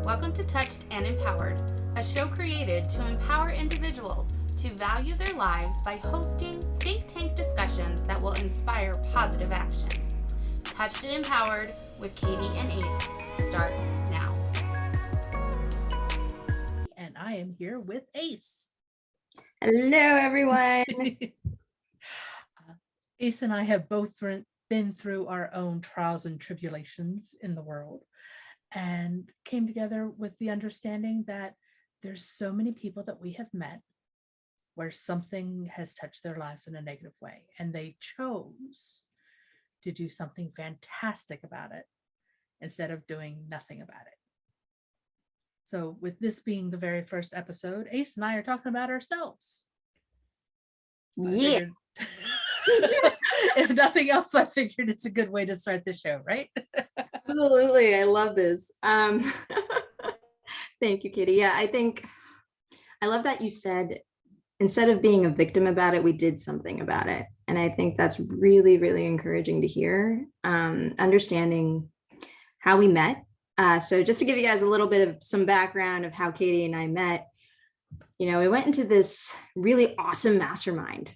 Welcome to Touched and Empowered, a show created to empower individuals to value their lives by hosting think tank discussions that will inspire positive action. Touched and Empowered with Katie and Ace starts now. And I am here with Ace. Hello, everyone. Ace and I have both been through our own trials and tribulations in the world and came together with the understanding that there's so many people that we have met where something has touched their lives in a negative way, and they chose to do something fantastic about it instead of doing nothing about it. So with this being the very first episode, Ace and I are talking about ourselves. Yeah. If nothing else, I figured it's a good way to start the show, right? Absolutely. I love this. Thank you, Kitty. Yeah, I love that you said, instead of being a victim about it, we did something about it. And I think that's really, really encouraging to hear, understanding how we met. So just to give you guys a little bit of some background of how Katie and I met, we went into this really awesome mastermind.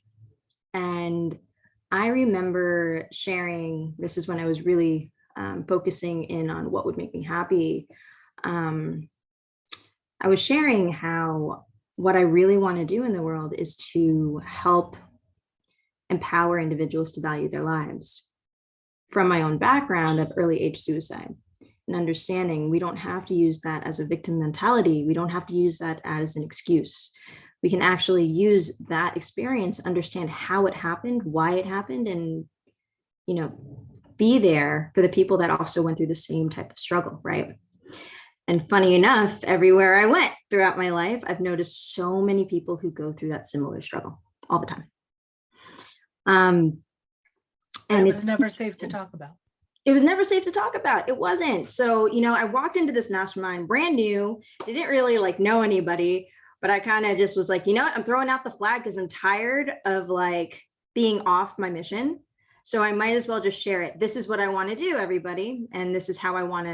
And I remember sharing, this is when I was really focusing in on what would make me happy. I was sharing how what I really want to do in the world is to help empower individuals to value their lives from my own background of early age suicide and understanding we don't have to use that as a victim mentality. We don't have to use that as an excuse. We can actually use that experience, understand how it happened, why it happened, and, be there for the people that also went through the same type of struggle, right? And funny enough, everywhere I went throughout my life, I've noticed so many people who go through that similar struggle all the time. And it's never safe to talk about. It was never safe to talk about. It wasn't. So, I walked into this mastermind brand new, didn't really know anybody, but I kind of just was like, I'm throwing out the flag because I'm tired of being off my mission. So I might as well just share it. This is what I want to do, everybody. And this is how I want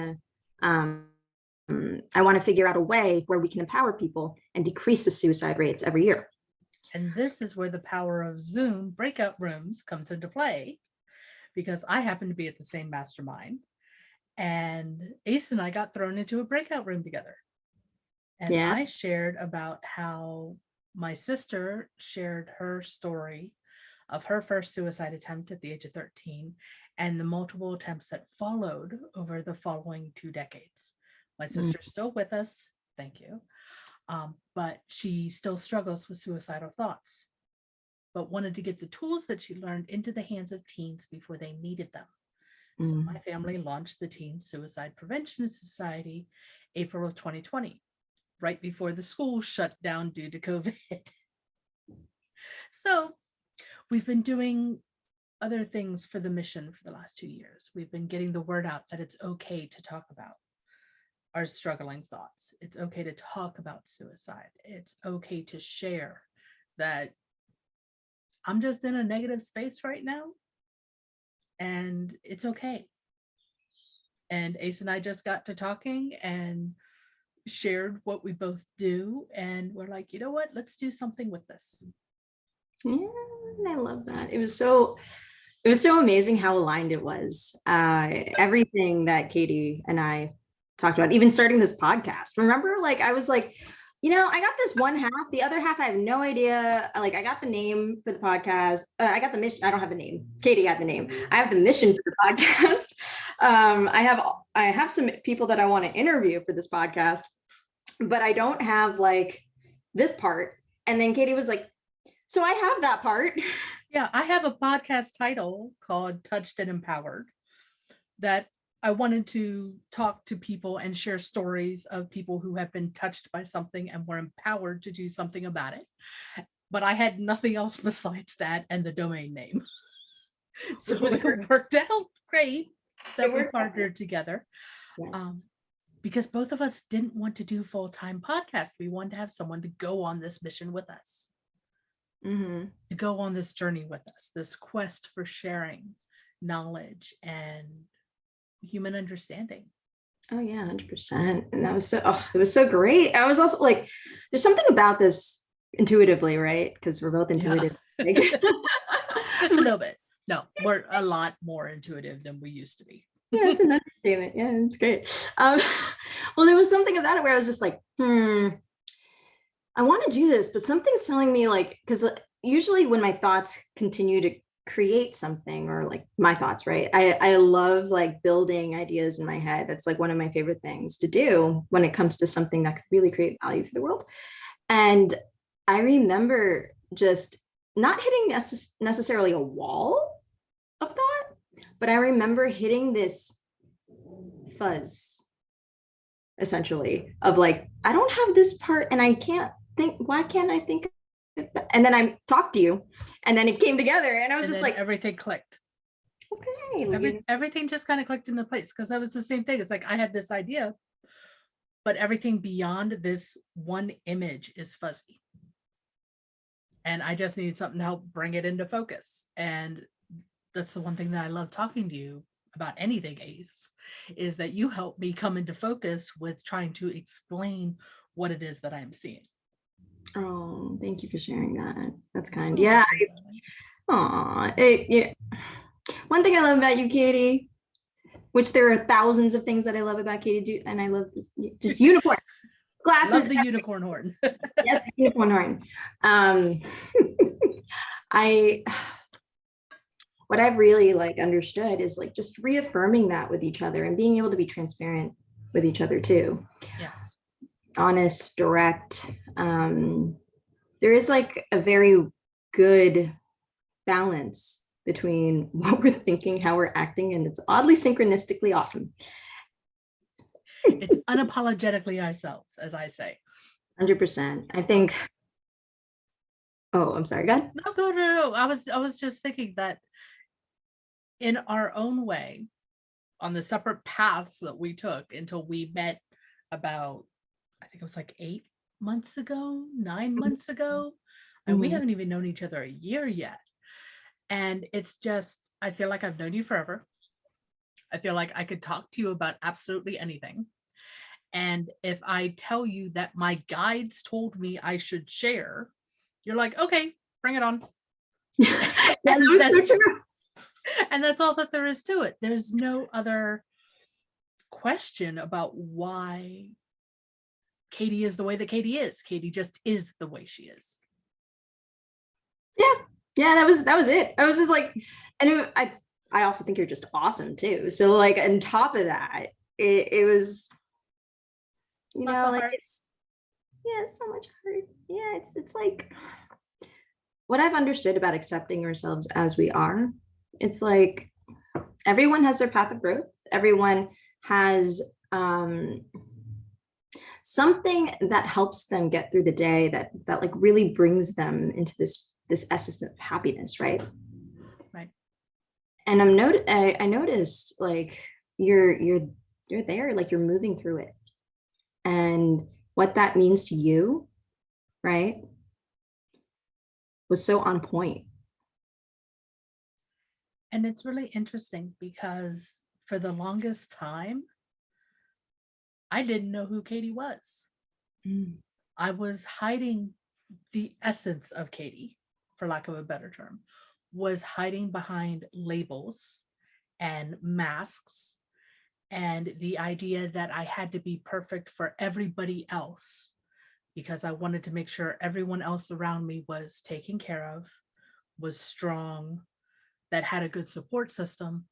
to figure out a way where we can empower people and decrease the suicide rates every year. And this is where the power of Zoom breakout rooms comes into play, because I happen to be at the same mastermind, and Ace and I got thrown into a breakout room together. And yeah. I shared about how my sister shared her story of her first suicide attempt at the age of 13 and the multiple attempts that followed over the following 2 decades. My sister's still with us, thank you, but she still struggles with suicidal thoughts, but wanted to get the tools that she learned into the hands of teens before they needed them. So my family launched the Teen Suicide Prevention Society April of 2020, right before the school shut down due to COVID. So we've been doing other things for the mission for the last 2 years. We've been getting the word out that it's okay to talk about our struggling thoughts. It's okay to talk about suicide. It's okay to share that I'm just in a negative space right now, and it's okay. And Ace and I just got to talking and shared what we both do, and we're like, you know what, let's do something with this. Yeah, I love that. It was so amazing how aligned it was. Everything that Katie and I talked about, even starting this podcast. Remember, I was like, I got this one half, the other half, I have no idea. I got the name for the podcast. I got the mission. I don't have the name. Katie had the name. I have the mission for the podcast. I have some people that I want to interview for this podcast, but I don't have this part. And then Katie was like, so I have that part. Yeah, I have a podcast title called Touched and Empowered that I wanted to talk to people and share stories of people who have been touched by something and were empowered to do something about it. But I had nothing else besides that and the domain name. So it worked out great that we partnered together. Yes. Because both of us didn't want to do full-time podcast. We wanted to have someone to go on this mission with us. To go on this journey with us, this quest for sharing knowledge and human understanding. Oh yeah, 100%. And that was so, oh, it was so great. I was also like, there's something about this intuitively, right? Because we're both Yeah. intuitive. Like, Just a little bit. No, we're a lot more intuitive than we used to be. yeah, it's an understatement. Yeah, it's great. Um, well, there was something about it where I was just like, I want to do this, but something's telling me like, because usually when my thoughts continue to create something, or like my thoughts, right? I love like building ideas in my head. That's like one of my favorite things to do when it comes to something that could really create value for the world. And I remember just not hitting necessarily a wall of thought, but I remember hitting this fuzz essentially of like, I don't have this part and I can't think, why can't I think of that? And then I talked to you and then it came together and I was And just then like, everything clicked. okay. Everything just kind of clicked into place, because that was the same thing. It's like I had this idea, but everything beyond this one image is fuzzy. And I just need something to help bring it into focus. And that's the one thing that I love talking to you about anything, Ace, is that you help me come into focus with trying to explain what it is that I'm seeing. Oh, thank you for sharing that. That's kind. You're Yeah. welcome, darling. Aw, yeah. One thing I love about you, Katie, which there are thousands of things that I love about Katie, and I love this, just unicorn glasses. Love the unicorn horn. Yes, unicorn horn. Um, I what I've really like understood is like just reaffirming that with each other and being able to be transparent with each other too. Yes. Honest, direct. There is like a very good balance between what we're thinking, how we're acting, and it's oddly synchronistically awesome. It's unapologetically ourselves, as I say. 100%. I think. Oh, I'm sorry. God. No. I was just thinking that in our own way, on the separate paths that we took until we met about, I think it was like 8 months ago, 9 months ago. And we Mhm. haven't even known each other a year yet. And it's just, I feel like I've known you forever. I feel like I could talk to you about absolutely anything. And if I tell you that my guides told me I should share, you're like, okay, bring it on. Yeah, that and was that's so true. and that's all that there is to it. There's no other question about why Katie is the way that Katie is. Katie just is the way she is. Yeah, that was it. I was just like, and I also think you're just awesome too. So like on top of that, it was, Lots of like hearts. yeah, so much hurt. Yeah, it's like what I've understood about accepting ourselves as we are. It's like everyone has their path of growth. Everyone has something that helps them get through the day that like really brings them into this essence of happiness, right? Right. And I noticed like you're there, like you're moving through it, and what that means to you, right, was so on point. And it's really interesting because for the longest time, I didn't know who Katie was. Mm. I was hiding the essence of Katie, for lack of a better term, was hiding behind labels and masks and the idea that I had to be perfect for everybody else because I wanted to make sure everyone else around me was taken care of, was strong, that had a good support system.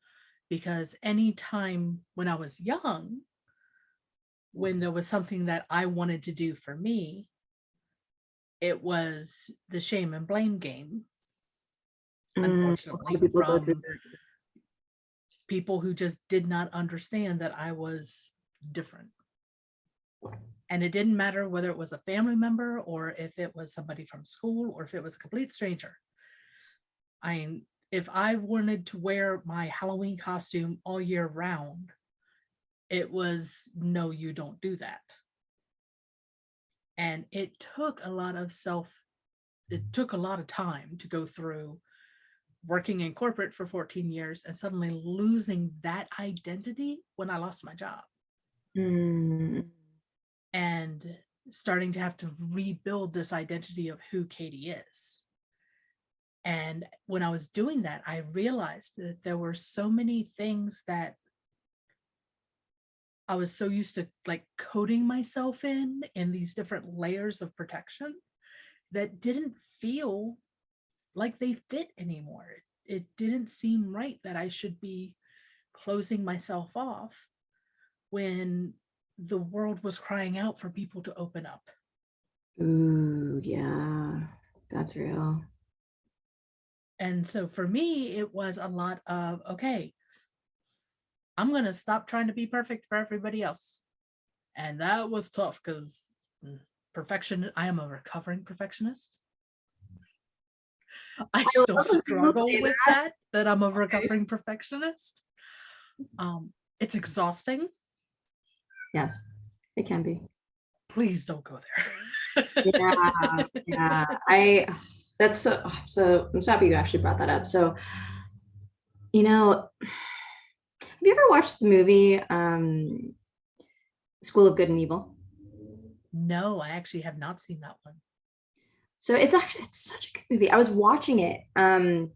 Because anytime when I was young, when there was something that I wanted to do for me, it was the shame and blame game, A lot of unfortunately, people go through from people who just did not understand that I was different. And it didn't matter whether it was a family member or if it was somebody from school or if it was a complete stranger. I mean, if I wanted to wear my Halloween costume all year round, it was no, you don't do that. And it took a lot of time to go through working in corporate for 14 years and suddenly losing that identity when I lost my job. Mm. and starting to have to rebuild this identity of who Katie is. And when I was doing that, I realized that there were so many things that I was so used to like coating myself in these different layers of protection that didn't feel like they fit anymore. It didn't seem right that I should be closing myself off when the world was crying out for people to open up. Ooh, yeah, that's real. And so for me, it was a lot of, okay, I'm going to stop trying to be perfect for everybody else. And that was tough because I am a recovering perfectionist. I I still love when people struggle say with that. that I'm a Okay. recovering perfectionist. It's exhausting. Yes, it can be. Please don't go Yeah, there. yeah. That's so I'm so happy you actually brought that up. So, have you ever watched the movie School of Good and Evil? No, I actually have not seen that one. So it's such a good movie. I was watching it.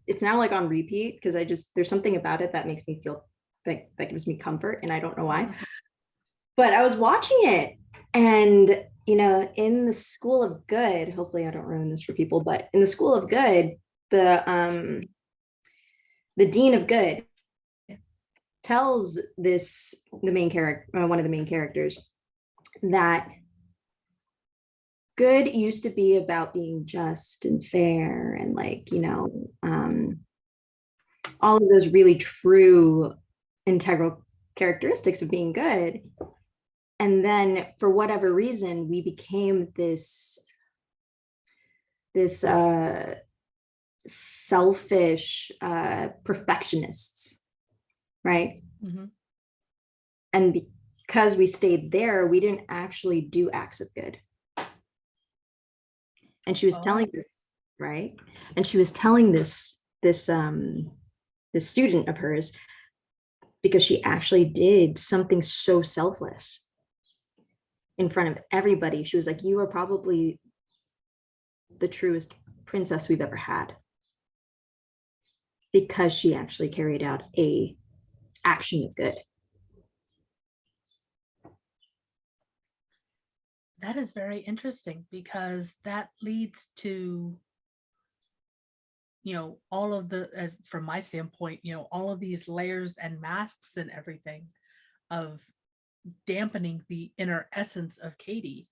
It's now like on repeat because there's something about it that makes me feel that gives me comfort, and I don't know why. But I was watching it, and in the School of Good, hopefully I don't ruin this for people, but in the School of Good, the Dean of Good tells the main character, one of the main characters, that good used to be about being just and fair and all of those really true integral characteristics of being good. And then for whatever reason, we became this selfish perfectionists, right? Mm-hmm. And because we stayed there, we didn't actually do acts of good. And she was telling this, right? And she was telling this student of hers, because she actually did something so selfless in front of everybody. She was like, you are probably the truest princess we've ever had, because she actually carried out a action of good. That is very interesting because that leads to, all of the, from my standpoint, all of these layers and masks and everything of dampening the inner essence of Katie.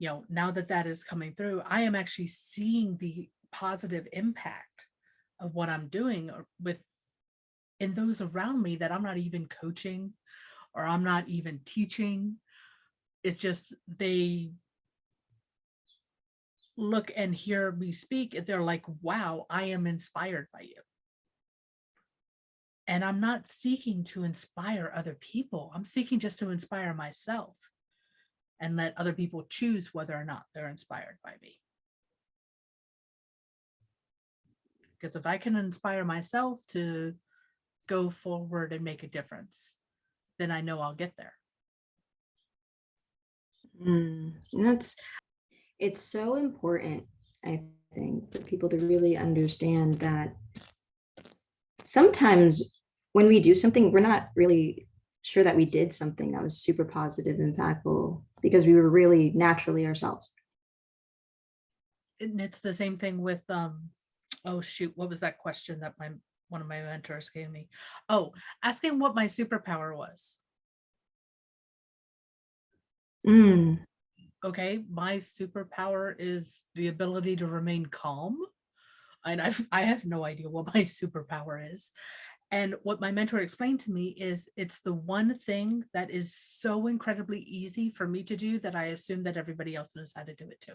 Now that is coming through, I am actually seeing the positive impact of what I'm doing with in those around me that I'm not even coaching or I'm not even teaching. It's just they look and hear me speak and they're like, wow, I am inspired by you. And I'm not seeking to inspire other people. I'm seeking just to inspire myself and let other people choose whether or not they're inspired by me. Because if I can inspire myself to go forward and make a difference, then I know I'll get there. It's so important, I think, for people to really understand that sometimes when we do something, we're not really sure that we did something that was super positive, impactful, because we were really naturally ourselves. And it's the same thing with oh shoot, what was that question that one of my mentors gave me? Oh, asking what my superpower was. Okay, my superpower is the ability to remain calm. And I have no idea what my superpower is. And what my mentor explained to me is it's the one thing that is so incredibly easy for me to do that I assume that everybody else knows how to do it too.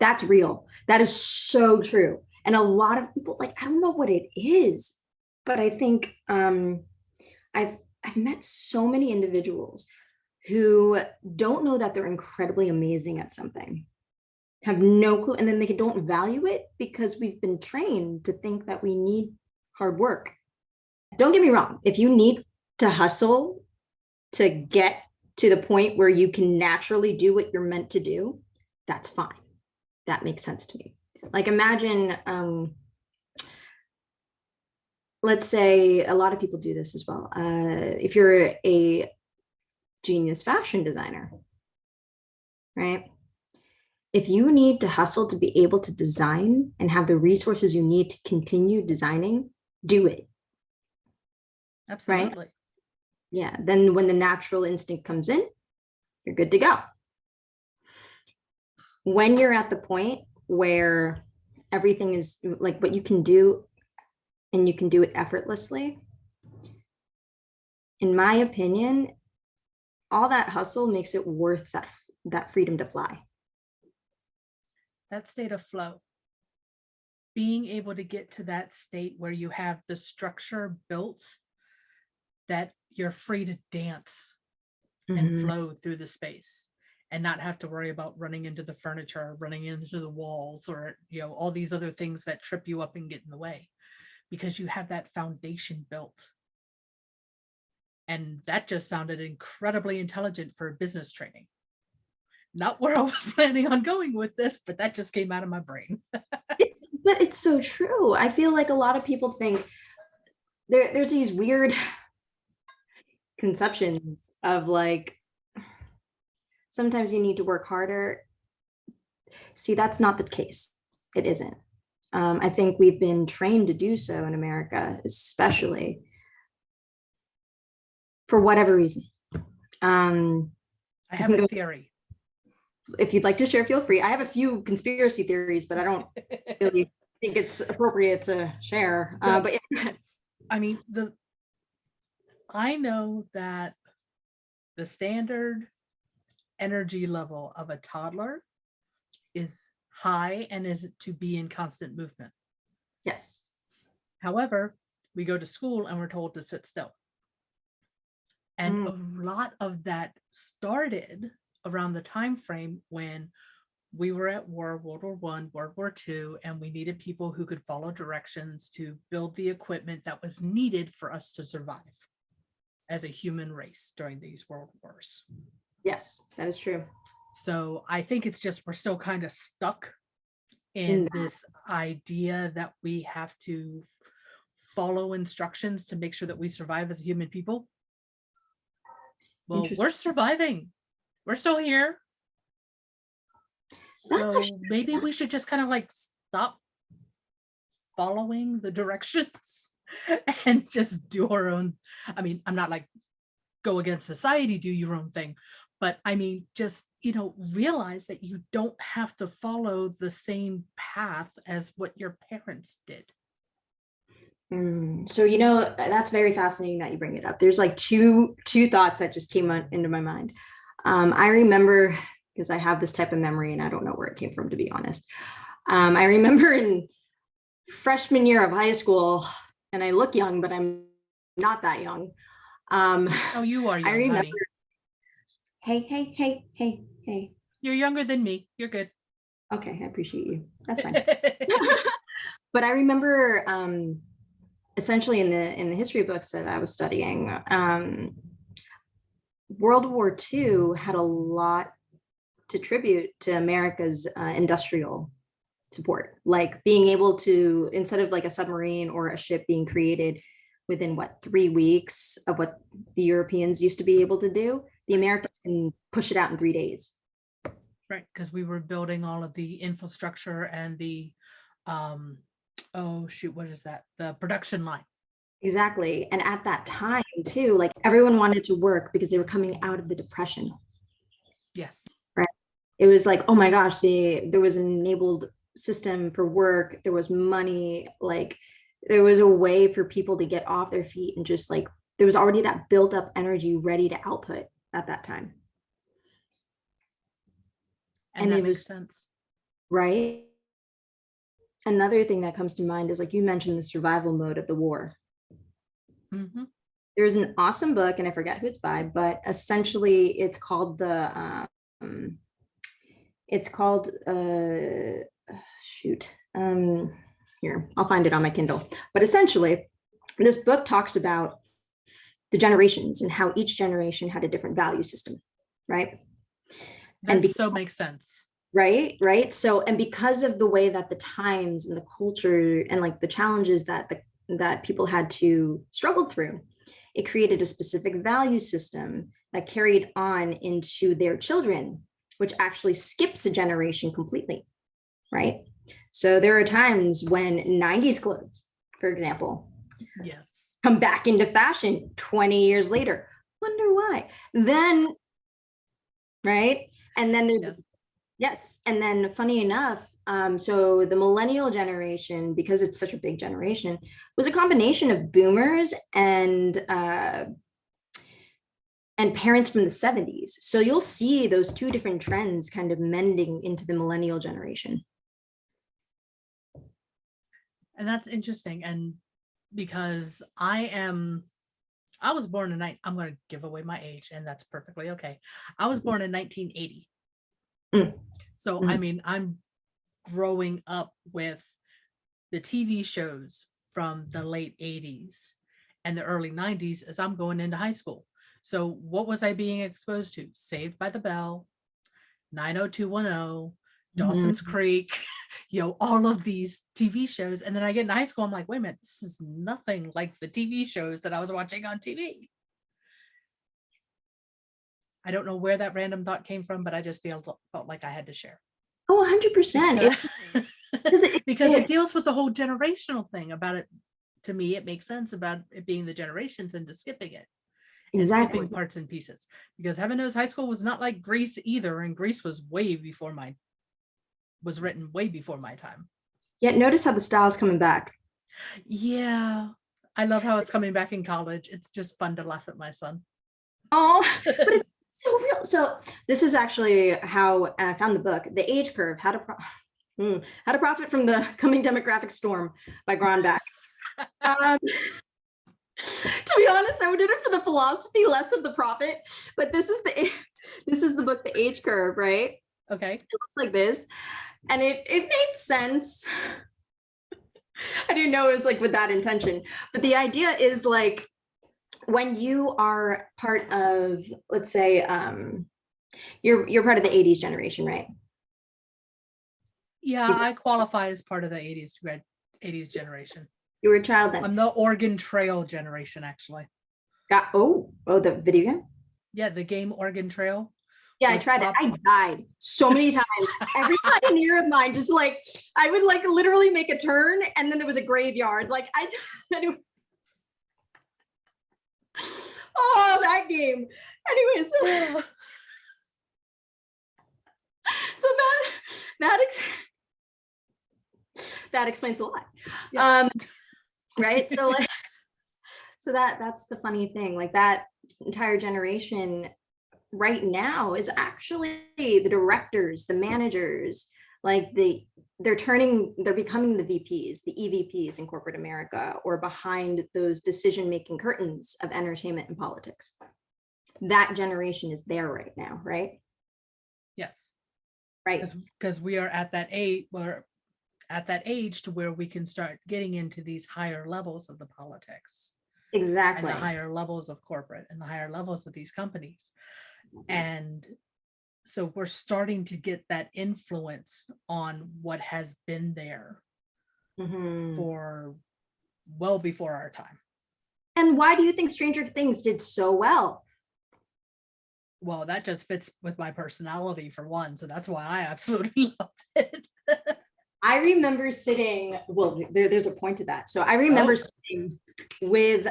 That's real. That is so true. And a lot of people, I don't know what it is, but I think I've met so many individuals who don't know that they're incredibly amazing at something, have no clue, and then they don't value it because we've been trained to think that we need hard work. Don't get me wrong, if you need to hustle to get to the point where you can naturally do what you're meant to do, that's fine. That makes sense to me. Like imagine, let's say a lot of people do this as well. If you're a genius fashion designer, right? If you need to hustle to be able to design and have the resources you need to continue designing, do it. Absolutely. Right? Yeah. Then when the natural instinct comes in, you're good to go. When you're at the point where everything is like what you can do and you can do it effortlessly, in my opinion, all that hustle makes it worth that freedom to fly. That state of flow, being able to get to that state where you have the structure built that you're free to dance and flow through the space and not have to worry about running into the furniture, running into the walls, or all these other things that trip you up and get in the way, because you have that foundation built. And that just sounded incredibly intelligent for business training. Not where I was planning on going with this, but that just came out of my brain. But it's so true. I feel like a lot of people think there's these weird conceptions of like, sometimes you need to work harder. See, that's not the case. It isn't. I think we've been trained to do so in America, especially for whatever reason. I have a theory. If you'd like to share, feel free. I have a few conspiracy theories, but I don't really think it's appropriate to share. But yeah. I mean, I know that the standard energy level of a toddler is high and is to be in constant movement. Yes. However, we go to school and we're told to sit still. And a lot of that started around the time frame when we were at war, World War I, World War II, and we needed people who could follow directions to build the equipment that was needed for us to survive as a human race during these world wars. Yes, that is true. So I think it's just we're still kind of stuck in this idea that we have to follow instructions to make sure that we survive as human people. Well, we're surviving. We're still here. So maybe we should just kind of like stop following the directions and just do our own. I mean, I'm not like go against society, do your own thing. But I mean, just, realize that you don't have to follow the same path as what your parents did. So, that's very fascinating that you bring it up. There's like two thoughts that just came into my mind. I remember, because I have this type of memory and I don't know where it came from, to be honest. I remember in freshman year of high school, and I look young, but I'm not that young. Oh, you are young, I remember. Honey. Hey. You're younger than me. You're good. Okay, I appreciate you. That's fine. But I remember essentially in the history books that I was studying, World War II had a lot to tribute to America's industrial support, like being able to, instead of like a submarine or a ship being created within 3 weeks of what the Europeans used to be able to do, the Americans can push it out in 3 days. Right, because we were building all of the infrastructure and the, what is that? The production line. Exactly. And at that time too, like everyone wanted to work because they were coming out of the Depression. Yes. Right. It was like, oh my gosh, there was an enabled system for work. There was money, like there was a way for people to get off their feet and just like, there was already that built up energy ready to output at that time. And that makes sense. Right. Another thing that comes to mind is like you mentioned the survival mode of the war. Mm-hmm. There's an awesome book, and I forget who it's by, but essentially it's called here, I'll find it on my Kindle. But essentially, this book talks about the generations and how each generation had a different value system, right? That so makes sense. Right. So, and because of the way that the times and the culture and like the challenges that people had to struggle through, it created a specific value system that carried on into their children, which actually skips a generation completely, right? So there are times when 90s clothes, for example, yes, come back into fashion 20 years later. Wonder why? Then, right? And then there's yes. And then funny enough, so the millennial generation, because it's such a big generation, was a combination of boomers and parents from the 70s. So you'll see those two different trends kind of mending into the millennial generation. And that's interesting. And because I was born in, I'm going to give away my age, and that's perfectly okay. I was born in 1980. So, I mean, I'm growing up with the TV shows from the late 80s and the early 90s as I'm going into high school. So what was I being exposed to? Saved by the Bell, 90210, Dawson's Creek, all of these TV shows. And then I get into high school, I'm like, wait a minute, this is nothing like the TV shows that I was watching on TV. I don't know where that random thought came from, but I just felt like I had to share. Oh, 100%. Because it deals with the whole generational thing about it. To me, it makes sense about it being the generations and just skipping it. Exactly. And skipping parts and pieces. Because heaven knows high school was not like Greece either. And Greece was was written way before my time. Yet notice how the style is coming back. Yeah. I love how it's coming back in college. It's just fun to laugh at my son. Oh, but it's so real. So this is actually how I found the book, The Age Curve, How to Profit from the Coming Demographic Storm by Gronbach. To be honest, I did it for the philosophy, less of the profit, but this is the book, The Age Curve, right? Okay. It looks like this. And it made sense. I didn't know it was like with that intention, but the idea is like, when you are part of, let's say, you're part of the 80s generation, right? Yeah, I qualify as part of the 80s generation. You were a child then. I'm the Oregon Trail generation, actually. The video game? Yeah, the game Oregon Trail. Yeah, I tried that. I died so many times. Every pioneer of mine, just like, I would like literally make a turn and then there was a graveyard. Like oh, that game. Anyways, so that explains a lot. Yeah. Right. So like, that's the funny thing. Like that entire generation right now is actually the directors, the managers, like they're becoming the VPs, the EVPs in corporate America, or behind those decision-making curtains of entertainment and politics. That generation is there right now, right? Yes. Right. Because we are at that age to where we can start getting into these higher levels of the politics. Exactly. And the higher levels of corporate and the higher levels of these companies. And so we're starting to get that influence on what has been there for well before our time. And why do you think Stranger Things did so well? Well, that just fits with my personality for one. So that's why I absolutely loved it. I remember sitting, well, there's a point to that. So I remember sitting with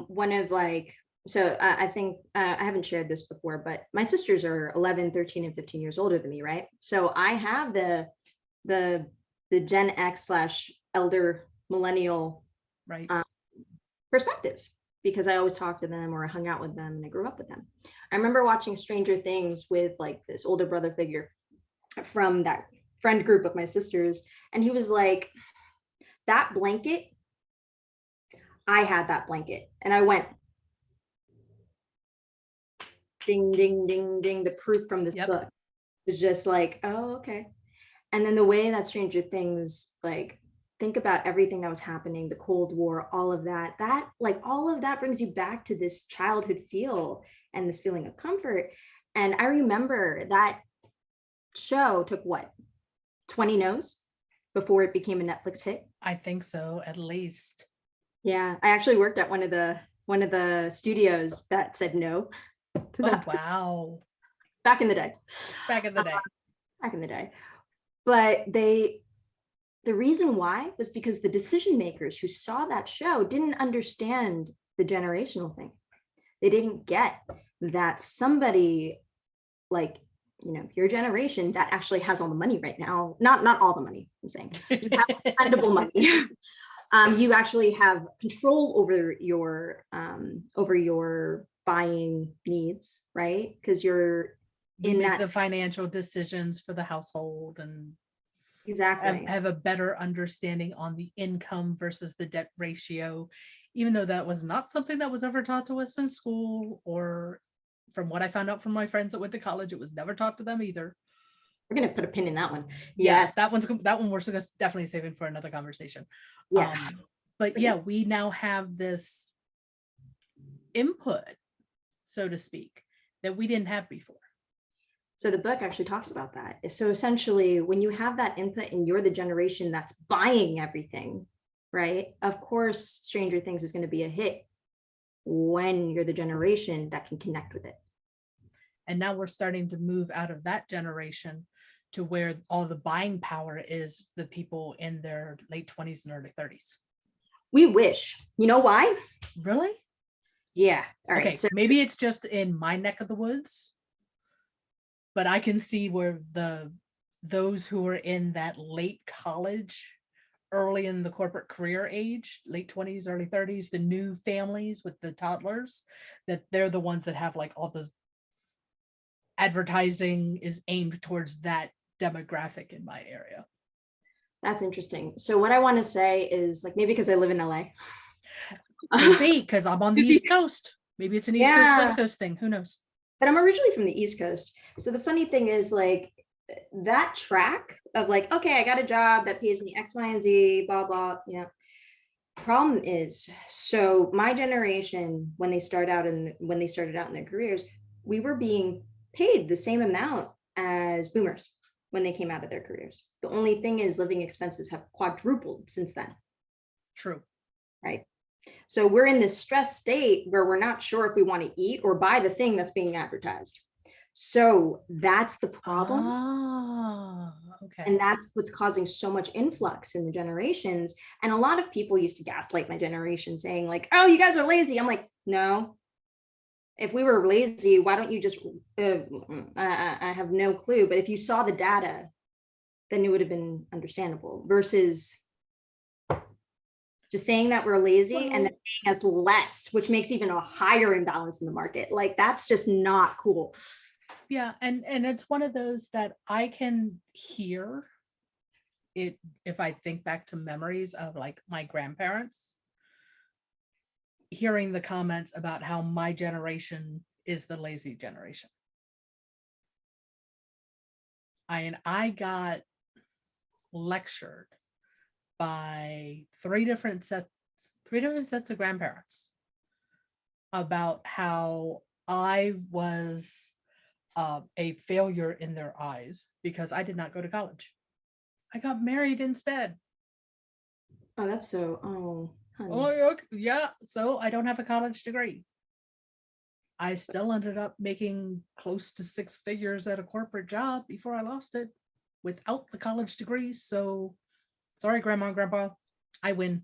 one of like, so I think I haven't shared this before, but my sisters are 11, 13, and 15 years older than me, right? So I have the Gen X / elder millennial perspective, because I always talked to them or hung out with them and I grew up with them. I remember watching Stranger Things with like this older brother figure from that friend group of my sisters. And he was like, that blanket, I had that blanket. And I went, ding, ding, ding, ding. The proof from this book was just like, oh, okay. And then the way that Stranger Things like think about everything that was happening, the Cold War, all of that, all of that brings you back to this childhood feel and this feeling of comfort. And I remember that show took what, 20 no's before it became a Netflix hit. I think so, at least. Yeah, I actually worked at one of the studios that said no to Oh, that wow. back in the day. Back in the day. Back in the day. But the reason why was because the decision makers who saw that show didn't understand the generational thing. They didn't get that somebody like, your generation that actually has all the money right now, not all the money, I'm saying, you have expendable money. You actually have control over your buying needs, right? Because you're We in make that the financial decisions for the household and exactly. have a better understanding on the income versus the debt ratio, even though that was not something that was ever taught to us in school, or from what I found out from my friends that went to college, it was never taught to them either. We're gonna put a pin in that one. Yes, Yes, that one we're definitely saving for another conversation. yeah. But yeah, we now have this input, so to speak, that we didn't have before. So the book actually talks about that. So essentially, when you have that input and you're the generation that's buying everything, right? Of course, Stranger Things is going to be a hit when you're the generation that can connect with it. And now we're starting to move out of that generation to where all the buying power is the people in their late 20s and early 30s. We wish. You know why? Really? Yeah. All right. Okay, so maybe it's just in my neck of the woods, but I can see where those who are in that late college, early in the corporate career age, late 20s, early 30s, the new families with the toddlers, that they're the ones that have like all the advertising is aimed towards that demographic in my area. That's interesting. So what I want to say is, like, maybe because I live in LA. Could be because I'm on the East Coast. Maybe it's an East Coast, West Coast thing. Who knows? But I'm originally from the East Coast. So the funny thing is, like, that track of like, okay, I got a job that pays me X, Y, and Z, blah, blah, Problem is, so my generation, when they started out in their careers, we were being paid the same amount as boomers when they came out of their careers. The only thing is living expenses have quadrupled since then. True. Right. So we're in this stress state where we're not sure if we want to eat or buy the thing that's being advertised. So that's the problem. Okay. And that's what's causing so much influx in the generations. And a lot of people used to gaslight my generation saying like, oh, you guys are lazy. I'm like, no. If we were lazy, why don't you just, I have no clue. But if you saw the data, then it would have been understandable versus just saying that we're lazy and then paying us less, which makes even a higher imbalance in the market. Like, that's just not cool. Yeah. And it's one of those that I can hear it if I think back to memories of like my grandparents, hearing the comments about how my generation is the lazy generation. I got lectured by three different sets of grandparents about how I was a failure in their eyes because I did not go to college. I got married instead. Oh, that's so, honey. Oh, okay. Yeah. So I don't have a college degree. I still ended up making close to six figures at a corporate job before I lost it without the college degree. So sorry, Grandma and Grandpa, I win.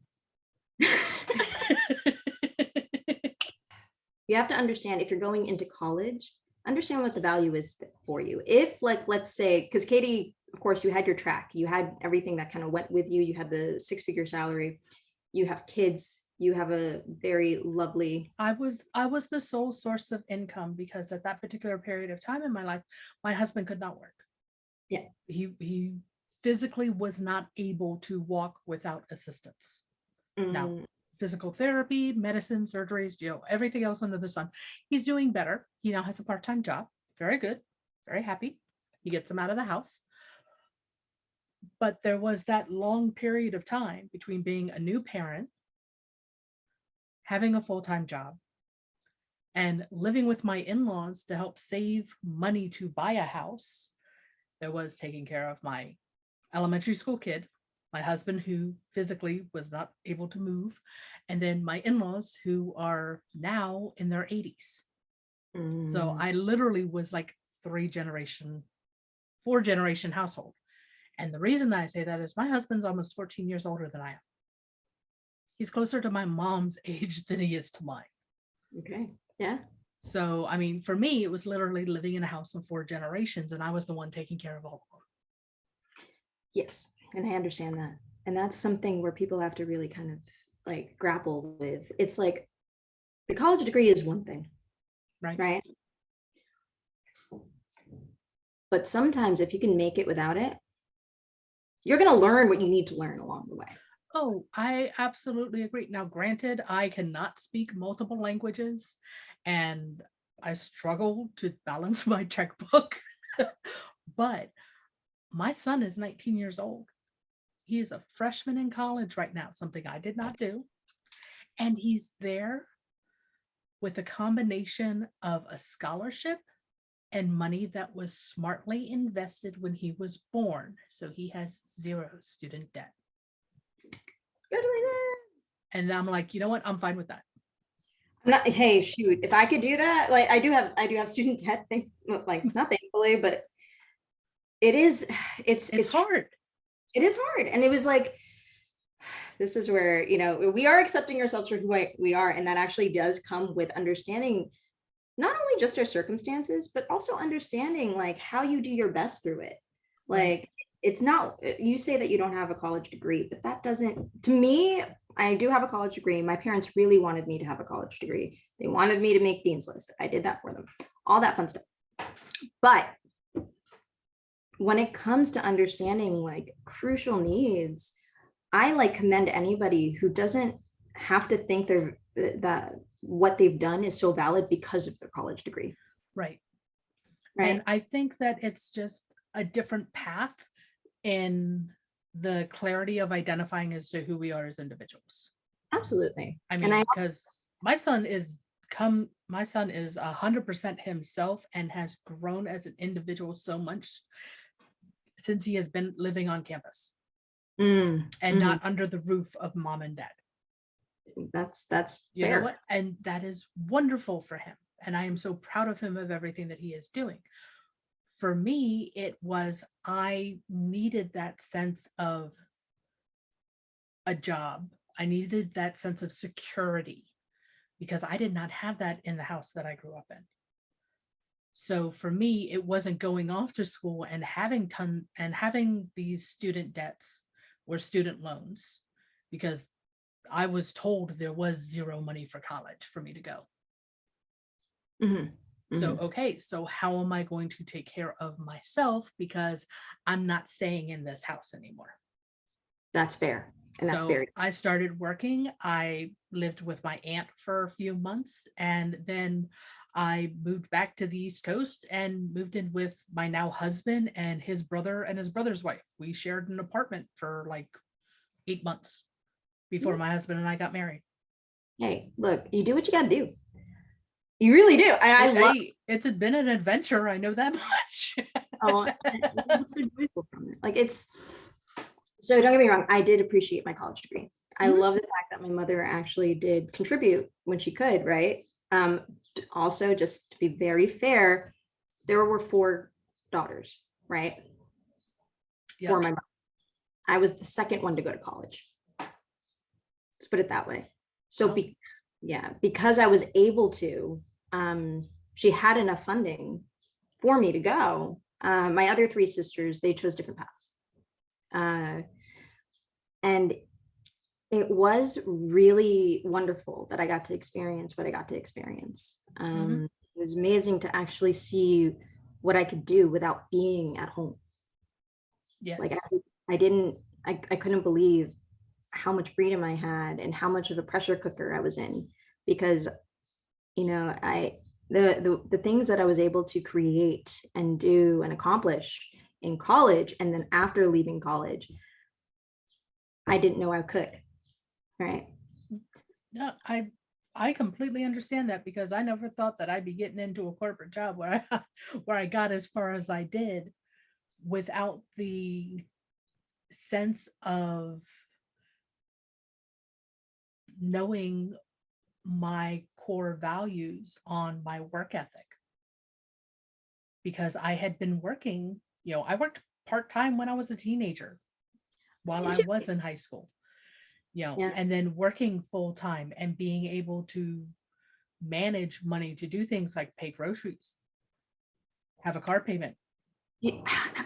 You have to understand, if you're going into college, understand what the value is for you. If, like, let's say, because Katie, of course, you had your track, you had everything that kind of went with you. You had the six-figure salary, you have kids, you have a very lovely. I was the sole source of income because at that particular period of time in my life, my husband could not work. Yeah. He physically was not able to walk without assistance. Now, physical therapy, medicine, surgeries, everything else under the sun. He's doing better. He now has a part-time job. Very good. Very happy. He gets him out of the house. But there was that long period of time between being a new parent, having a full-time job, and living with my in-laws to help save money to buy a house. There was taking care of my elementary school kid, my husband who physically was not able to move, and then my in-laws who are now in their 80s. So I literally was like 4-generation household. And the reason that I say that is my husband's almost 14 years older than I am. He's closer to my mom's age than he is to mine. Okay. Yeah. So, I mean, for me, it was literally living in a house of 4 generations, and I was the one taking care of all of them. Yes. And I understand that. And that's something where people have to really kind of like grapple with. It's like the college degree is one thing, right? But sometimes if you can make it without it, you're going to learn what you need to learn along the way. Oh, I absolutely agree. Now, granted, I cannot speak multiple languages and I struggle to balance my checkbook, but my son is 19 years old. He is a freshman in college right now, something I did not do. And he's there with a combination of a scholarship and money that was smartly invested when he was born. So he has 0 student debt. And I'm like, you know what? I'm fine with that. Hey, shoot, if I could do that, like I do have student debt, like not thankfully, but it's hard. It is hard. And it was like, this is where, we are accepting ourselves for who we are. And that actually does come with understanding not only just our circumstances, but also understanding like how you do your best through it. Like, it's not, you say that you don't have a college degree, but that doesn't, to me, I do have a college degree. My parents really wanted me to have a college degree. They wanted me to make Dean's List. I did that for them, all that fun stuff. But when it comes to understanding like crucial needs, I like commend anybody who doesn't have to think that what they've done is so valid because of their college degree. Right. And I think that it's just a different path in the clarity of identifying as to who we are as individuals. Absolutely. I mean, because my son is 100% himself and has grown as an individual so much since he has been living on campus and not under the roof of mom and dad. That's you fair. Know what? And that is wonderful for him. And I am so proud of him of everything that he is doing. For me, it was, I needed that sense of a job. I needed that sense of security because I did not have that in the house that I grew up in. So for me, it wasn't going off to school and having these student debts or student loans, because I was told there was 0 money for college for me to go. So, okay, so how am I going to take care of myself because I'm not staying in this house anymore? That's fair. And that's very. I started working. I lived with my aunt for a few months, and then I moved back to the East Coast and moved in with my now husband and his brother and his brother's wife. We shared an apartment for like 8 months before my husband and I got married. Hey, look, you do what you got to do. You really do. It's been an adventure. I know that much. I'm so joyful from it. Like so don't get me wrong. I did appreciate my college degree. I love the fact that my mother actually did contribute when she could, right? Also, just to be very fair, there were 4 daughters, right? Yep. For my mom. I was the second one to go to college. Let's put it that way. So because I was able to, she had enough funding for me to go. My other 3 sisters, they chose different paths. And it was really wonderful that I got to experience what I got to experience. It was amazing to actually see what I could do without being at home. Yes. Like I couldn't believe how much freedom I had and how much of a pressure cooker I was in, because, the things that I was able to create and do and accomplish in college. And then after leaving college, I didn't know I could. Right. No, I completely understand that, because I never thought that I'd be getting into a corporate job where I got as far as I did without the sense of knowing my core values on my work ethic. Because I had been working, I worked part-time when I was a teenager while I was in high school, Yeah. and then working full-time and being able to manage money to do things like pay groceries, have a car payment. Yeah,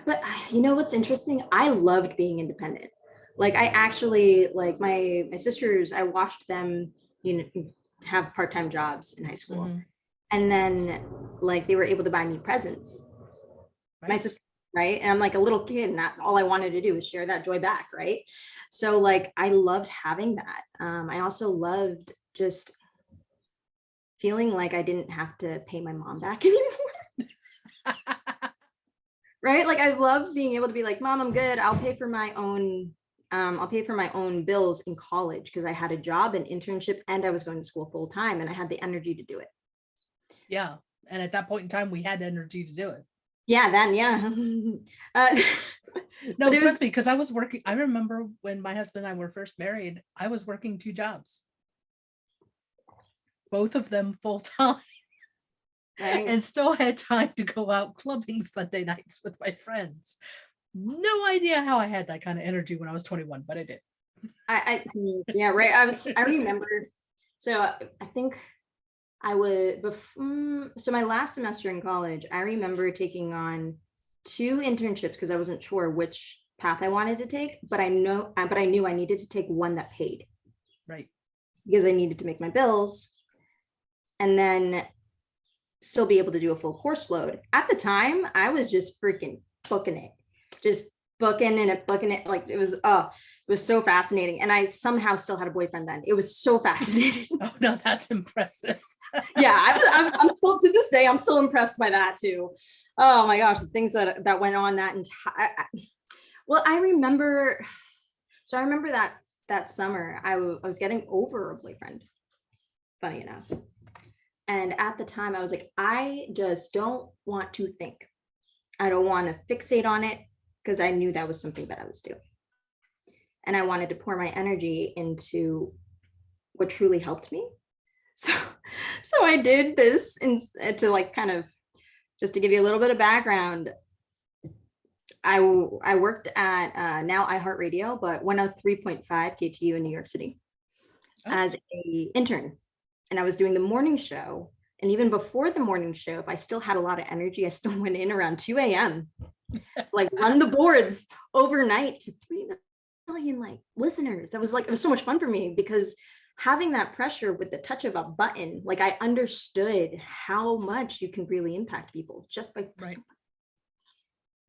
but you know what's interesting? I loved being independent. Like I actually, like my sisters, I watched them, have part-time jobs in high school. Mhm. And then like they were able to buy me presents. My Right. sister, right? And I'm like a little kid, and all I wanted to do was share that joy back, right? So like I loved having that. I also loved just feeling like I didn't have to pay my mom back anymore. Right? Like I loved being able to be like, Mom, I'm good. I'll pay for my own bills in college, because I had a job, an internship, and I was going to school full time, and I had the energy to do it. Yeah. And at that point in time, we had energy to do it. Yeah, then yeah. No, But trust me, because I was working. I remember when my husband and I were first married, I was working 2 jobs, both of them full time, right. and still had time to go out clubbing Sunday nights with my friends. No idea how I had that kind of energy when I was 21, but I did. Yeah, right. I remember. So I think I would, so my last semester in college, I remember taking on 2 internships because I wasn't sure which path I wanted to take, but I knew I needed to take one that paid. Right. Because I needed to make my bills and then still be able to do a full course load. At the time, I was just freaking booking it. Just booking it. Like it was so fascinating. And I somehow still had a boyfriend then. It was so fascinating. Oh no, that's impressive. Yeah, I'm still, to this day, I'm still impressed by that too. Oh my gosh, the things that went on that entire. Well, I remember that summer I was getting over a boyfriend, funny enough. And at the time I was like, I just don't want to think. I don't want to fixate on it, because I knew that was something that I was doing. And I wanted to pour my energy into what truly helped me. So I did this to like kind of, just to give you a little bit of background. I worked at now iHeartRadio, but 103.5 KTU in New York City as a intern. And I was doing the morning show. And even before the morning show, if I still had a lot of energy, I still went in around 2 a.m. like run the boards overnight to 3 million like listeners. It was so much fun for me, because having that pressure with the touch of a button, like I understood how much you can really impact people just by pressing.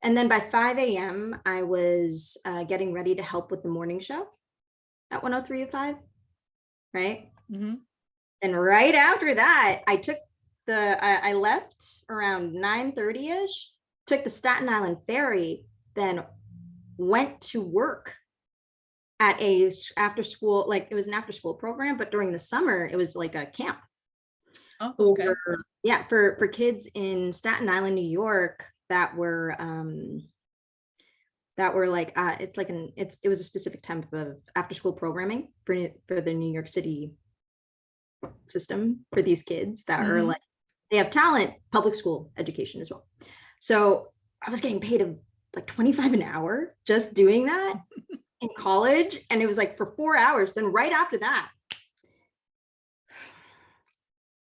And then by 5 a.m., I was getting ready to help with the morning show at 103.5, right? Mm-hmm. And right after that, I left around 9:30ish, took the Staten Island ferry, then went to work at a after school, like it was an after school program, but during the summer, it was like a camp. Oh, okay. For kids in Staten Island, New York, that were like it was a specific type of after school programming for the New York City system for these kids that are like, they have talent, public school education as well. So I was getting paid like $25 an hour just doing that in college, and it was like for 4 hours. Then right after that,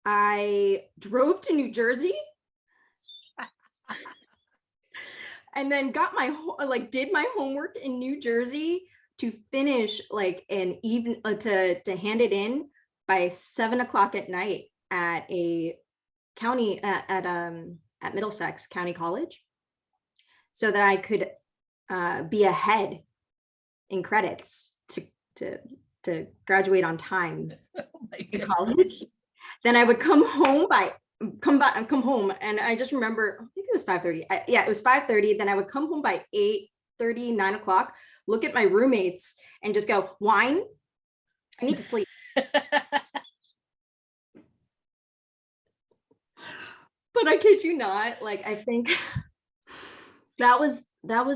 I drove to New Jersey and then got did my homework in New Jersey to finish like an even to hand it in by 7 o'clock at night at a county at Middlesex County College, so that I could be ahead in credits to graduate on time in college. Then I would come home by come home. And I just remember, maybe it was 5:30. Yeah, it was 5:30. Then I would come home by 8:30, 9 o'clock, look at my roommates and just go, wine? I need to sleep. But I kid you not, like, I think that was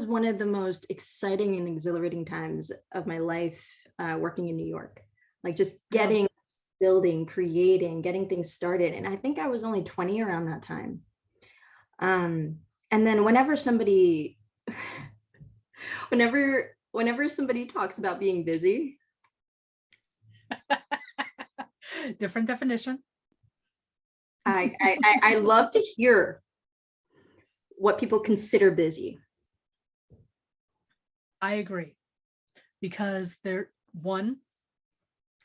one of the most exciting and exhilarating times of my life, working in New York. Like just getting, building, creating, getting things started. And I think I was only 20 around that time. And then whenever somebody talks about being busy, different definition. I love to hear what people consider busy. I agree, because one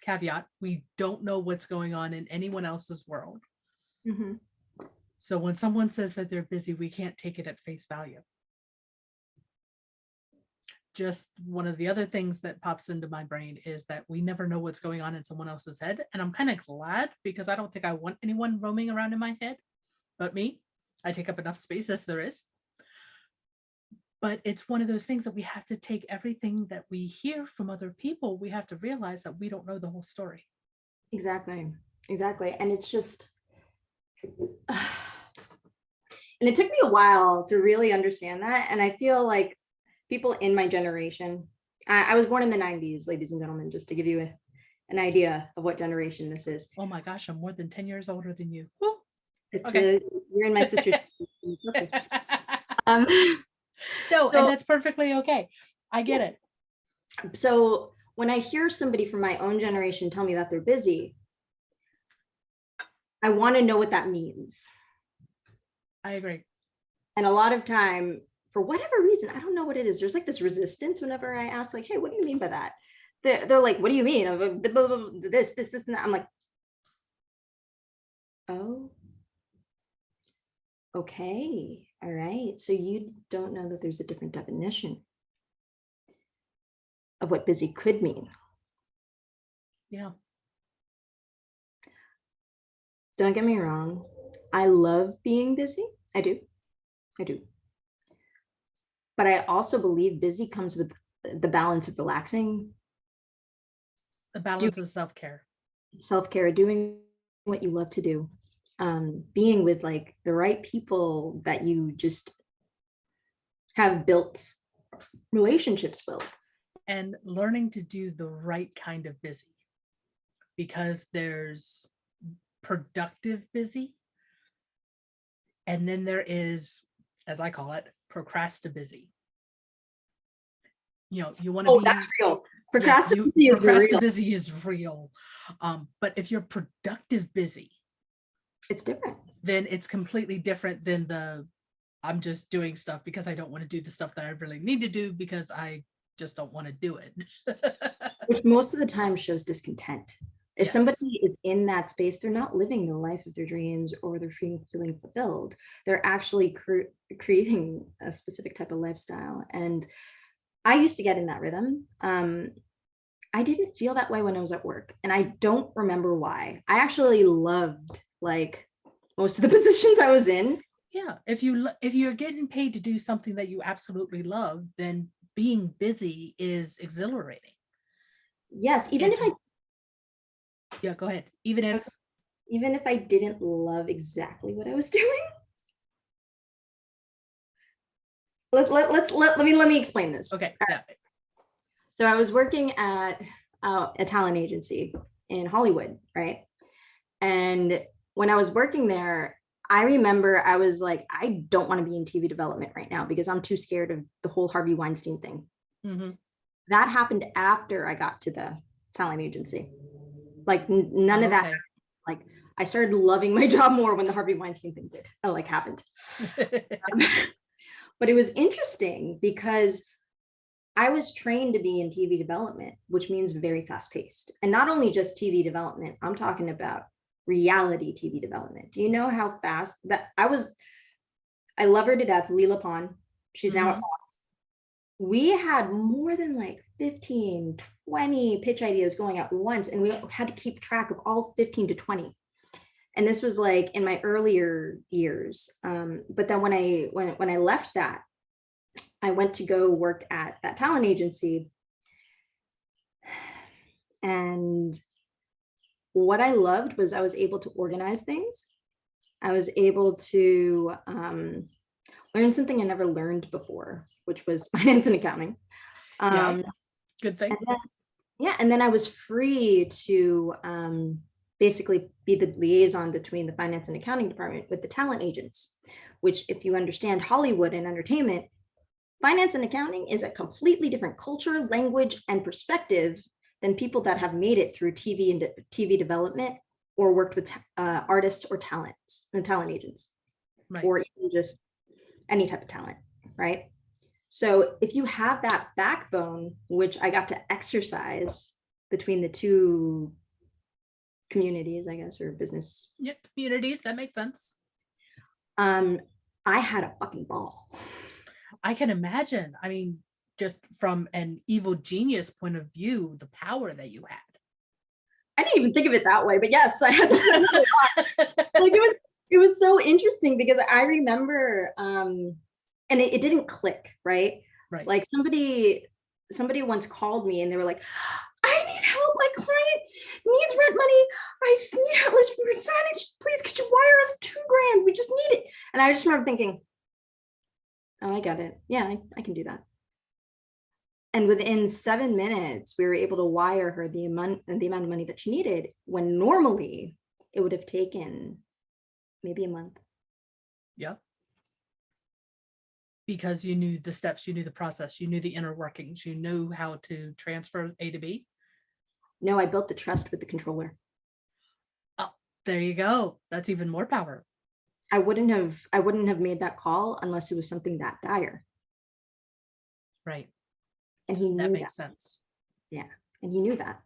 caveat, we don't know what's going on in anyone else's world. Mm-hmm. So when someone says that they're busy, we can't take it at face value. Just one of the other things that pops into my brain is that we never know what's going on in someone else's head. And I'm kind of glad, because I don't think I want anyone roaming around in my head but me. I take up enough space as there is. But it's one of those things that we have to take everything that we hear from other people. We have to realize that we don't know the whole story. Exactly. And it's just, and it took me a while to really understand that. And I feel like people in my generation, I was born in the 90s, ladies and gentlemen, just to give you an idea of what generation this is. Oh my gosh, I'm more than 10 years older than you. Okay. You're in my sister's. No, and that's perfectly okay. I get it. So when I hear somebody from my own generation tell me that they're busy, I want to know what that means. I agree. And a lot of time, for whatever reason, I don't know what it is. There's like this resistance whenever I ask, like, hey, what do you mean by that? They're like, what do you mean? This, and that. I'm like, oh, okay. All right. So you don't know that there's a different definition of what busy could mean. Yeah. Don't get me wrong. I love being busy. I do. But I also believe busy comes with the balance of relaxing. The balance of self-care. Self-care, doing what you love to do. Being with like the right people that you just have built relationships with. And learning to do the right kind of busy. Because there's productive busy. And then there is, as I call it, procrastibusy. You know, you want to be. That's real. Procrastibusy is real. But if you're productive busy, it's different. Then it's completely different than I'm just doing stuff because I don't want to do the stuff that I really need to do because I just don't want to do it. Which most of the time shows discontent. If somebody is in that space, they're not living the life of their dreams or they're feeling fulfilled. They're actually creating a specific type of lifestyle. And I used to get in that rhythm. I didn't feel that way when I was at work. And I don't remember why. I actually loved like most of the positions I was in. Yeah. If you're getting paid to do something that you absolutely love, then being busy is exhilarating. Yes. Yeah, go ahead. Even if I didn't love exactly what I was doing. Let me explain this. Okay. Yeah. So I was working at a talent agency in Hollywood, right? And when I was working there, I remember I was like, I don't want to be in TV development right now because I'm too scared of the whole Harvey Weinstein thing. Mm-hmm. That happened after I got to the talent agency. Like none of that. Like I started loving my job more when the Harvey Weinstein thing happened. But it was interesting because I was trained to be in TV development, which means very fast paced. And not only just TV development, I'm talking about reality TV development. Do you know how fast that I love her to death, Leela Pond. She's now at Fox. We had more than like 15, 20 pitch ideas going at once, and we had to keep track of all 15 to 20. And this was like in my earlier years. But then when I left that, I went to go work at that talent agency. And what I loved was I was able to organize things. I was able to learn something I never learned before, which was finance and accounting. Yeah, good thing. And then I was free to basically be the liaison between the finance and accounting department with the talent agents, which, if you understand Hollywood and entertainment, finance and accounting is a completely different culture, language, and perspective than people that have made it through TV development or worked with artists or talent agents, Right. or even just any type of talent, right? So if you have that backbone, which I got to exercise between the two communities, I guess, or business. Yeah, communities, that makes sense. I had a fucking ball. I can imagine. I mean, just from an evil genius point of view, the power that you had. I didn't even think of it that way, but yes, I had like it was so interesting because I remember and it didn't click, right? Right. Like somebody once called me and they were like, I need help. My client needs rent money. I just need help. Please, could you wire us $2,000? We just need it. And I just remember thinking, oh, I got it. Yeah, I can do that. And within 7 minutes, we were able to wire her the amount of money that she needed, when normally it would have taken maybe a month. Yep. Because you knew the steps, you knew the process, you knew the inner workings, you knew how to transfer A to B. No, I built the trust with the controller. Oh, there you go. That's even more power. I wouldn't have made that call unless it was something that dire. Right. And he knew that makes sense. Yeah. And he knew that.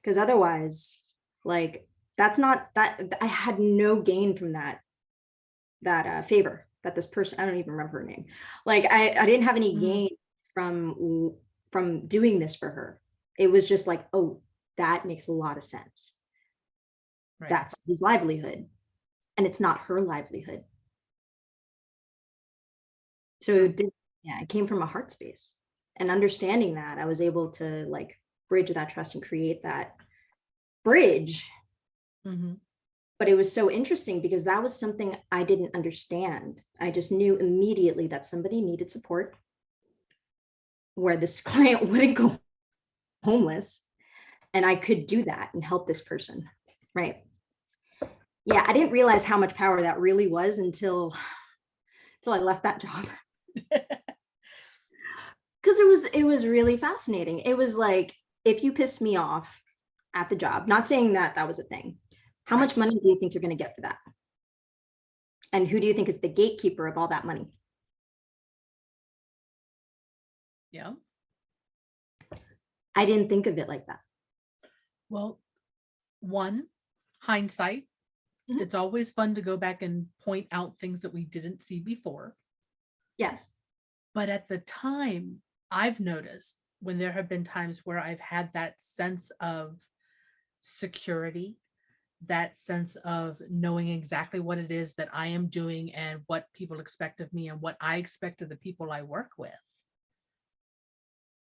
Because otherwise, like, that's not that I had no gain from that favor that this person, I don't even remember her name. Like I didn't have any gain from doing this for her. It was just like, oh, that makes a lot of sense. Right. That's his livelihood. And it's not her livelihood. So it came from a heart space. And understanding that, I was able to like bridge that trust and create that bridge. Mm-hmm. But it was so interesting because that was something I didn't understand. I just knew immediately that somebody needed support, where this client wouldn't go homeless, and I could do that and help this person, right? Yeah, I didn't realize how much power that really was until I left that job. Because it was really fascinating. It was like, if you piss me off at the job, not saying that was a thing, how much money do you think you're going to get for that? And who do you think is the gatekeeper of all that money? Yeah. I didn't think of it like that. Well, one, hindsight. Mm-hmm. It's always fun to go back and point out things that we didn't see before. Yes. But at the time, I've noticed when there have been times where I've had that sense of security, that sense of knowing exactly what it is that I am doing and what people expect of me and what I expect of the people I work with.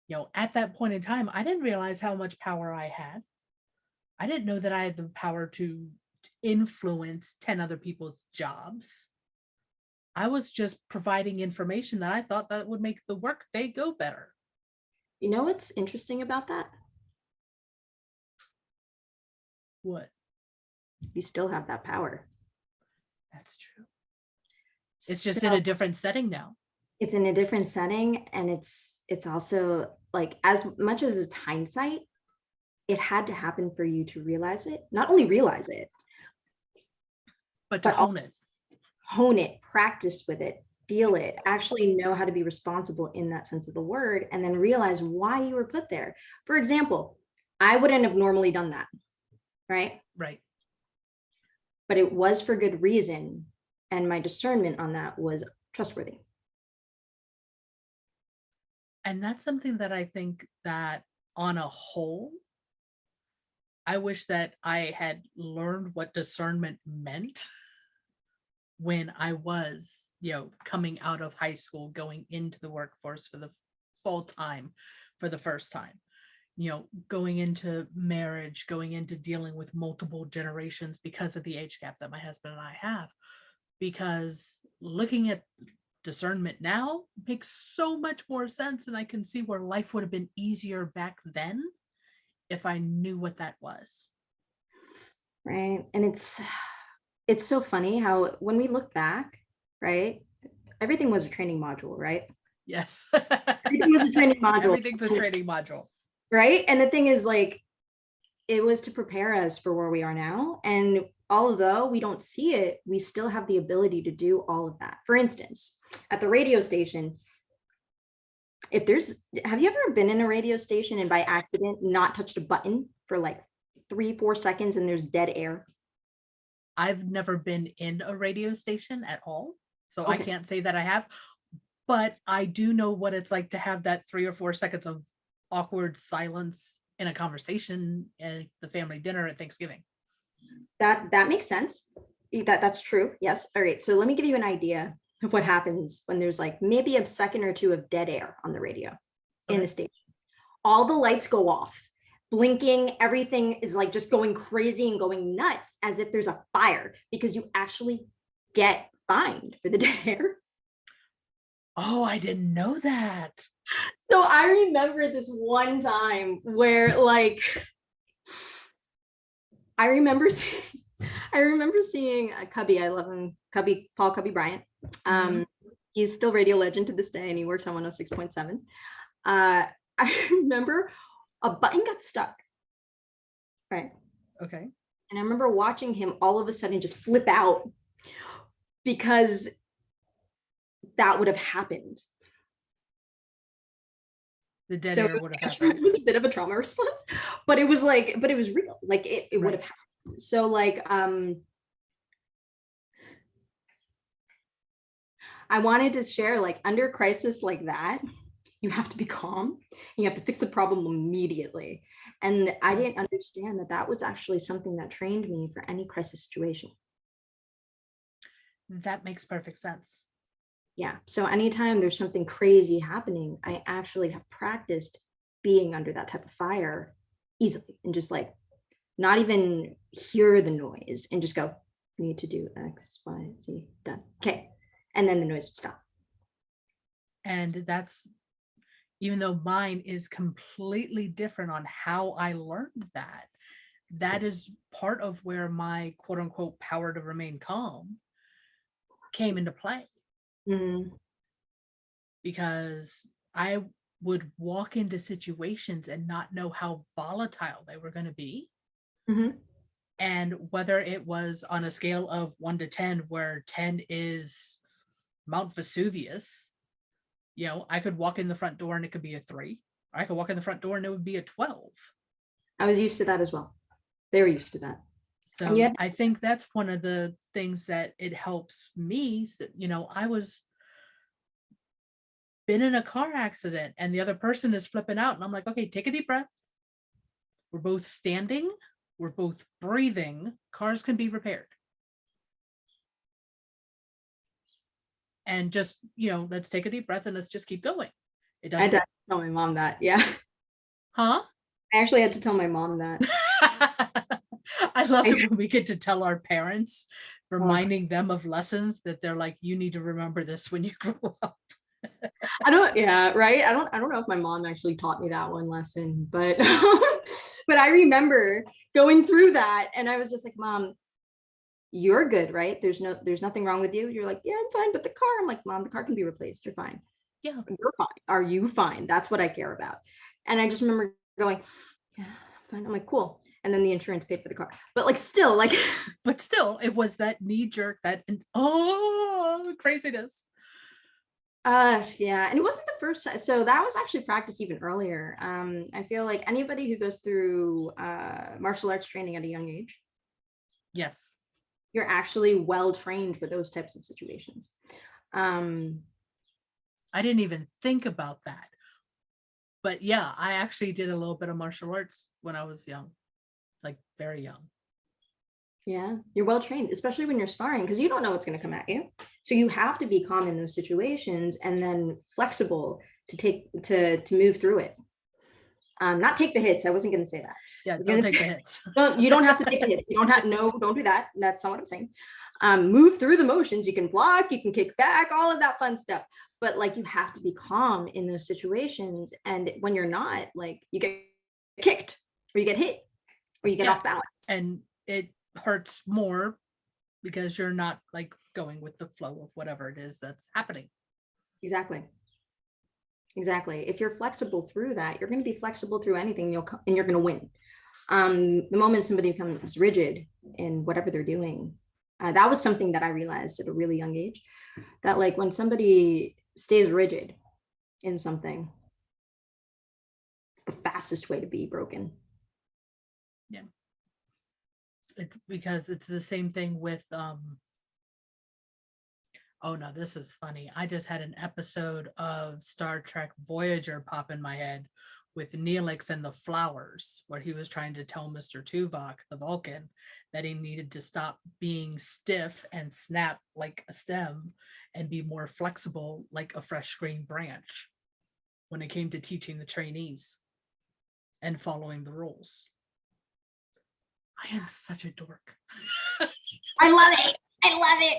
You know, at that point in time, I didn't realize how much power I had. I didn't know that I had the power to influence 10 other people's jobs. I was just providing information that I thought that would make the workday go better. You know what's interesting about that? What? You still have that power. That's true. It's just in a different setting now. It's in a different setting, and it's also like, as much as it's hindsight, it had to happen for you to realize it. Not only realize it, but to hone it. Hone it, practice with it, feel it, actually know how to be responsible in that sense of the word, and then realize why you were put there. For example, I wouldn't have normally done that, right? Right. But it was for good reason, and my discernment on that was trustworthy. And that's something that I think that on a whole, I wish that I had learned what discernment meant when I was, coming out of high school, going into the workforce for the full time for the first time, going into marriage, going into dealing with multiple generations because of the age gap that my husband and I have. Because looking at discernment now makes so much more sense, and I can see where life would have been easier back then if I knew what that was. Right. And it's so funny how when we look back, right, everything was a training module, right? Yes. Everything was a training module. Everything's a training module. Right. And the thing is, like, it was to prepare us for where we are now. And although we don't see it, we still have the ability to do all of that. For instance, at the radio station, have you ever been in a radio station and by accident not touched a button for like 3-4 seconds and there's dead air? I've never been in a radio station at all, so I Okay. can't say that I have, but I do know what it's like to have that 3 or 4 seconds of awkward silence in a conversation at the family dinner at Thanksgiving. That makes sense. That's true. Yes. All right. So let me give you an idea of what happens when there's like maybe a second or two of dead air on the radio in the station. All the lights go off, blinking, everything is like just going crazy and going nuts as if there's a fire, because you actually get fined for the dead air. Oh, I didn't know that. So I remember this one time where like I remember seeing Cubby. I love him. Paul Cubby Bryant. He's still radio legend to this day, and he works on 106.7. I remember a button got stuck. Right. Okay. And I remember watching him all of a sudden just flip out because that would have happened. The dead air would have happened. It was a bit of a trauma response, but it was real. Like it would have happened. So like, I wanted to share, like, under crisis like that, you have to be calm. You have to fix the problem immediately. And I didn't understand that was actually something that trained me for any crisis situation. That makes perfect sense. Yeah. So anytime there's something crazy happening, I actually have practiced being under that type of fire easily and just like not even hear the noise and just go, need to do X, Y, Z, done. Okay. And then the noise would stop. And that's, even though mine is completely different on how I learned that, that is part of where my quote unquote power to remain calm came into play. Because I would walk into situations and not know how volatile they were going to be. And whether it was on a scale of 1 to 10, where 10 is Mount Vesuvius, I could walk in the front door and it could be a 3. Or I could walk in the front door and it would be a 12. I was used to that as well. They were used to that. So yet, I think that's one of the things that it helps me. So, I was been in a car accident and the other person is flipping out and I'm like, okay, take a deep breath. We're both standing. We're both breathing. Cars can be repaired. And just, let's take a deep breath and let's just keep going. I had to tell my mom that. Yeah. Huh? I actually had to tell my mom that. I love it when we get to tell our parents, reminding them of lessons that they're like, you need to remember this when you grow up. I don't know if my mom actually taught me that one lesson, but but I remember going through that and I was just like, Mom, you're good, right? There's nothing wrong with you. You're like, yeah, I'm fine. But the car, I'm like, Mom, the car can be replaced. You're fine. Yeah. You're fine. Are you fine? That's what I care about. And I just remember going, yeah, I'm fine. I'm like, cool. And then the insurance paid for the car. But but still, it was that knee jerk, craziness. Yeah. And it wasn't the first time. So that was actually practiced even earlier. I feel like anybody who goes through martial arts training at a young age. Yes. You're actually well trained for those types of situations. I didn't even think about that. But yeah, I actually did a little bit of martial arts when I was young. like very young. Yeah, you're well trained, especially when you're sparring, because you don't know what's going to come at you. So you have to be calm in those situations and then flexible to move through it. Not take the hits. I wasn't going to say that. Yeah, don't take the hits. You don't have to take the hits. You don't have, no, don't do that. That's not what I'm saying. Move through the motions. You can block, you can kick back, all of that fun stuff. But like, you have to be calm in those situations. And when you're not, like, you get kicked or you get hit or you get off balance. And it hurts more because you're not like going with the flow of whatever it is that's happening. Exactly. If you're flexible through that, you're going to be flexible through anything, and you're going to win. The moment somebody becomes rigid in whatever they're doing, that was something that I realized at a really young age, that like when somebody stays rigid in something, it's the fastest way to be broken. Yeah. It's because it's the same thing with oh no, this is funny. I just had an episode of Star Trek Voyager pop in my head with Neelix and the flowers, where he was trying to tell Mr. Tuvok, the Vulcan, that he needed to stop being stiff and snap like a stem and be more flexible like a fresh green branch when it came to teaching the trainees and following the rules. I am such a dork. I love it.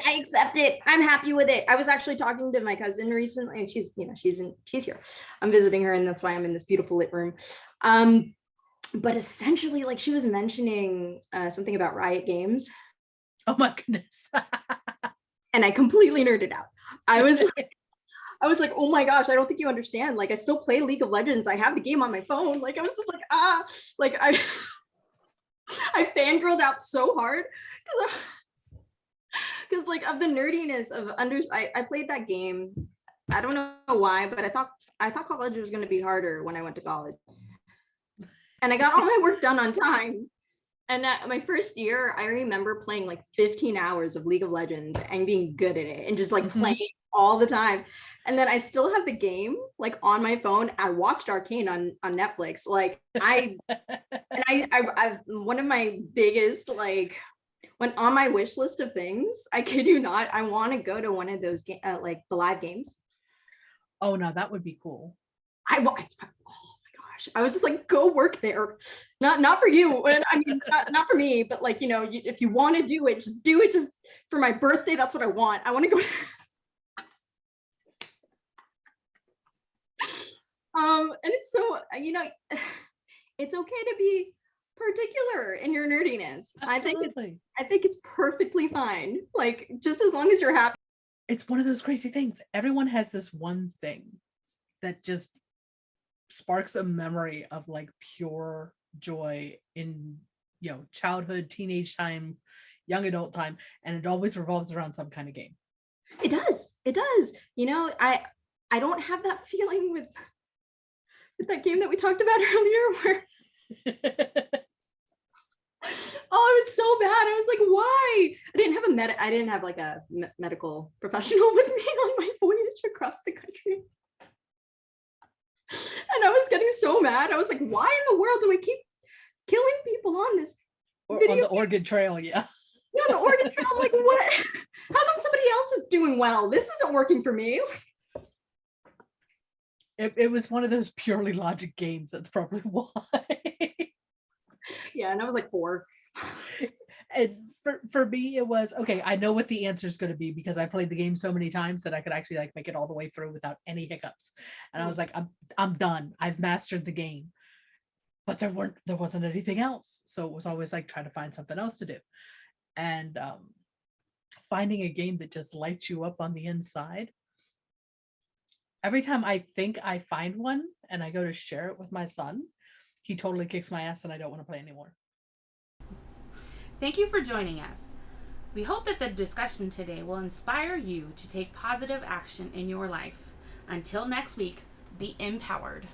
I accept it. I'm happy with it. I was actually talking to my cousin recently, and she's here. I'm visiting her, and that's why I'm in this beautiful lit room. But essentially, like, she was mentioning something about Riot Games. Oh my goodness. And I completely nerded out. I was like, oh my gosh, I don't think you understand. Like, I still play League of Legends. I have the game on my phone. Like, I was just like, I fangirled out so hard because like of the nerdiness of I played that game. I don't know why, but I thought college was going to be harder when I went to college, and I got all my work done on time. And my first year, I remember playing like 15 hours of League of Legends and being good at it and just like playing all the time. And then I still have the game like on my phone. I watched Arcane on Netflix. Like I one of my biggest, like, when on my wish list of things, I kid you not, I want to go to one of those like the live games. Oh no, that would be cool. Oh my gosh, I was just like, go work there. Not for you. And I mean, not for me, but like, you know, if you want to do it, just do it. Just for my birthday, that's what I want. I want to go. And it's so, you know, it's okay to be particular in your nerdiness. Absolutely. I think it's perfectly fine. Like, just as long as you're happy. It's one of those crazy things. Everyone has this one thing that just sparks a memory of like pure joy in, you know, childhood, teenage time, young adult time, and it always revolves around some kind of game. It does. You know, I don't have that feeling with that game that we talked about earlier where oh, it was so bad. I was like, why? I didn't have like a medical professional with me on my voyage across the country. And I was getting so mad. I was like, why in the world do I keep killing people on this video? On the Oregon Trail, yeah. Yeah, the Oregon Trail. I'm like, what? How come somebody else is doing well? This isn't working for me. It was one of those purely logic games. That's probably why. Yeah, and I was like 4. And for me, it was, okay, I know what the answer is going to be because I played the game so many times that I could actually like make it all the way through without any hiccups. And I was like, I'm done. I've mastered the game. But there wasn't anything else. So it was always like trying to find something else to do. And finding a game that just lights you up on the inside. Every time I think I find one and I go to share it with my son, he totally kicks my ass and I don't want to play anymore. Thank you for joining us. We hope that the discussion today will inspire you to take positive action in your life. Until next week, be empowered.